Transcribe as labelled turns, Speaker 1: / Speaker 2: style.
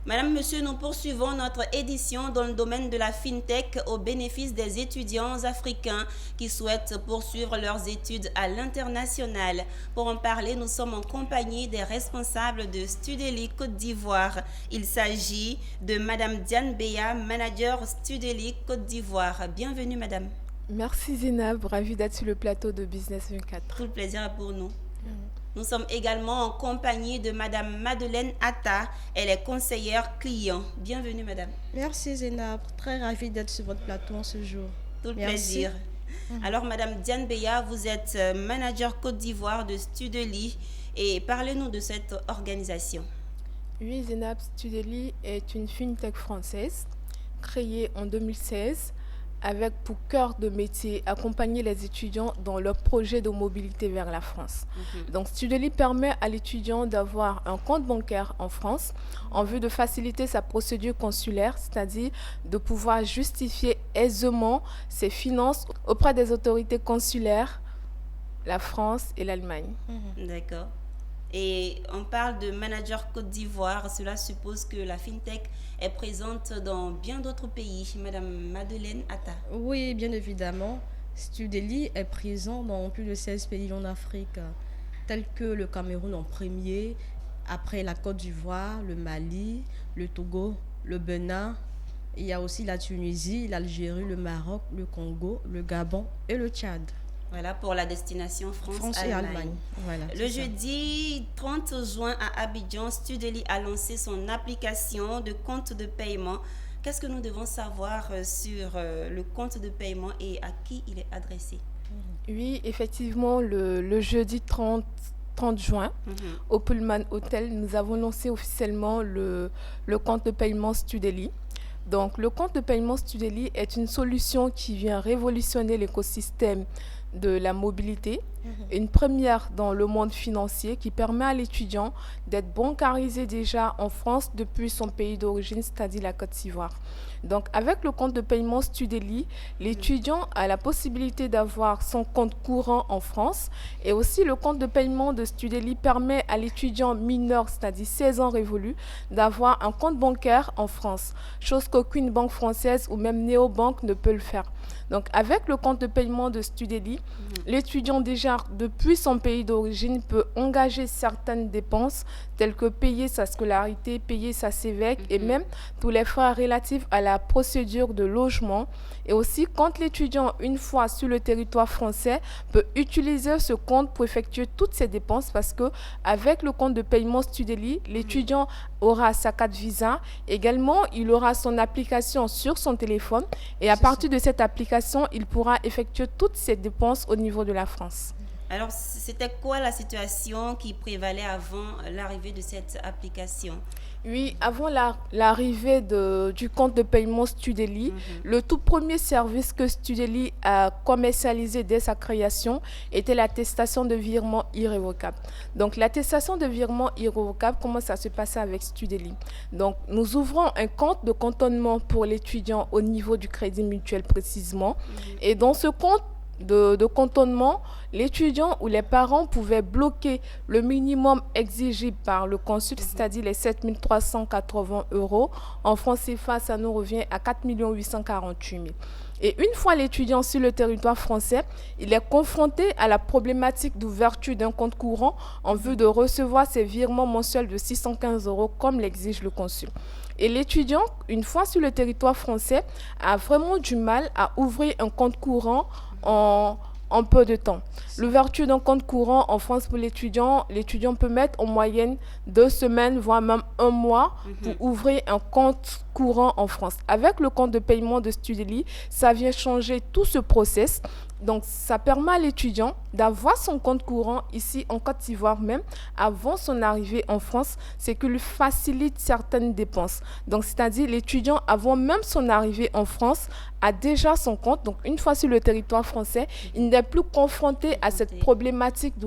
Speaker 1: Madame, Monsieur, nous poursuivons notre édition dans le domaine de la FinTech au bénéfice des étudiants africains qui souhaitent poursuivre leurs études à l'international. Pour en parler, nous sommes en compagnie des responsables de Studeli Côte d'Ivoire. Il s'agit de Madame Diane Beya, manager Studeli Côte d'Ivoire. Bienvenue, Madame.
Speaker 2: Merci Zénab, ravie d'être sur le plateau de Business 24.
Speaker 1: Tout le plaisir est pour nous. Nous sommes également en compagnie de Madame Madeleine Atta. Elle est conseillère client. Bienvenue, Madame.
Speaker 3: Merci Zénab, très ravie d'être sur votre plateau en ce jour.
Speaker 1: Tout le
Speaker 3: Merci.
Speaker 1: plaisir. Alors, Madame Diane Beya, vous êtes manager Côte d'Ivoire de Studeli et parlez-nous de cette organisation.
Speaker 2: Oui, Zénab, Studeli est une fintech française créée en 2016 avec pour cœur de métier accompagner les étudiants dans leur projet de mobilité vers la France. Donc Studeli permet à l'étudiant d'avoir un compte bancaire en France en vue de faciliter sa procédure consulaire, c'est-à-dire de pouvoir justifier aisément ses finances auprès des autorités consulaires, la France et l'Allemagne.
Speaker 1: D'accord. Et on parle de manager Côte d'Ivoire. Cela suppose que la FinTech est présente dans bien d'autres pays. Madame Madeleine Atta.
Speaker 3: Oui, bien évidemment, Studeli est présent dans plus de 16 pays en Afrique, tels que le Cameroun en premier, après la Côte d'Ivoire, le Mali, le Togo, le Bénin. Il y a aussi la Tunisie, l'Algérie, le Maroc, le Congo, le Gabon et le Tchad.
Speaker 1: Voilà pour la destination
Speaker 3: France et Allemagne. Voilà,
Speaker 1: Le jeudi 30 juin à Abidjan, Studeli a lancé son application de compte de paiement. Qu'est-ce que nous devons savoir sur le compte de paiement et à qui il est adressé?
Speaker 2: Oui, effectivement, le jeudi 30 juin, au Pullman Hotel, nous avons lancé officiellement le compte de paiement Studeli. Donc, le compte de paiement Studeli est une solution qui vient révolutionner l'écosystème de la mobilité, une première dans le monde financier qui permet à l'étudiant d'être bancarisé déjà en France depuis son pays d'origine, c'est-à-dire la Côte d'Ivoire. Donc, avec le compte de paiement Studeli, l'étudiant a la possibilité d'avoir son compte courant en France et aussi le compte de paiement de Studeli permet à l'étudiant mineur, c'est-à-dire 16 ans révolus, d'avoir un compte bancaire en France, chose qu'aucune banque française ou même néobanque ne peut le faire. Donc, avec le compte de paiement de Studeli, l'étudiant déjà depuis son pays d'origine peut engager certaines dépenses telles que payer sa scolarité, payer sa CVEC et même tous les frais relatifs à la procédure de logement. Et aussi, quand l'étudiant, une fois sur le territoire français, peut utiliser ce compte pour effectuer toutes ses dépenses parce que avec le compte de paiement Studeli, l'étudiant aura sa carte Visa. Également, il aura son application sur son téléphone et à partir de cette application, il pourra effectuer toutes ses dépenses au niveau de la France.
Speaker 1: Alors, c'était quoi la situation qui prévalait avant l'arrivée de cette application?
Speaker 2: Oui, avant l'arrivée du compte de paiement Studeli, le tout premier service que Studeli a commercialisé dès sa création était l'attestation de virement irrévocable. Donc, l'attestation de virement irrévocable, comment ça se passait avec Studeli? Donc, nous ouvrons un compte de cantonnement pour l'étudiant au niveau du Crédit Mutuel précisément. Et dans ce compte de cantonnement, l'étudiant ou les parents pouvaient bloquer le minimum exigible par le consul, c'est-à-dire les 7 380 €. En francs CFA, ça nous revient à 4 848 000. Et une fois l'étudiant sur le territoire français, il est confronté à la problématique d'ouverture d'un compte courant en vue de recevoir ses virements mensuels de 615 € comme l'exige le consul. Et l'étudiant, une fois sur le territoire français, a vraiment du mal à ouvrir un compte courant en peu de temps. L'ouverture d'un compte courant en France pour l'étudiant peut mettre en moyenne 2 semaines, voire même 1 mois pour ouvrir un compte courant en France. Avec le compte de paiement de Studeli, ça vient changer tout ce process. Donc, ça permet à l'étudiant d'avoir son compte courant ici en Côte d'Ivoire même avant son arrivée en France, ce qui lui facilite certaines dépenses. Donc, c'est-à-dire l'étudiant avant même son arrivée en France a déjà son compte. Donc, une fois sur le territoire français, il n'est plus confronté à cette problématique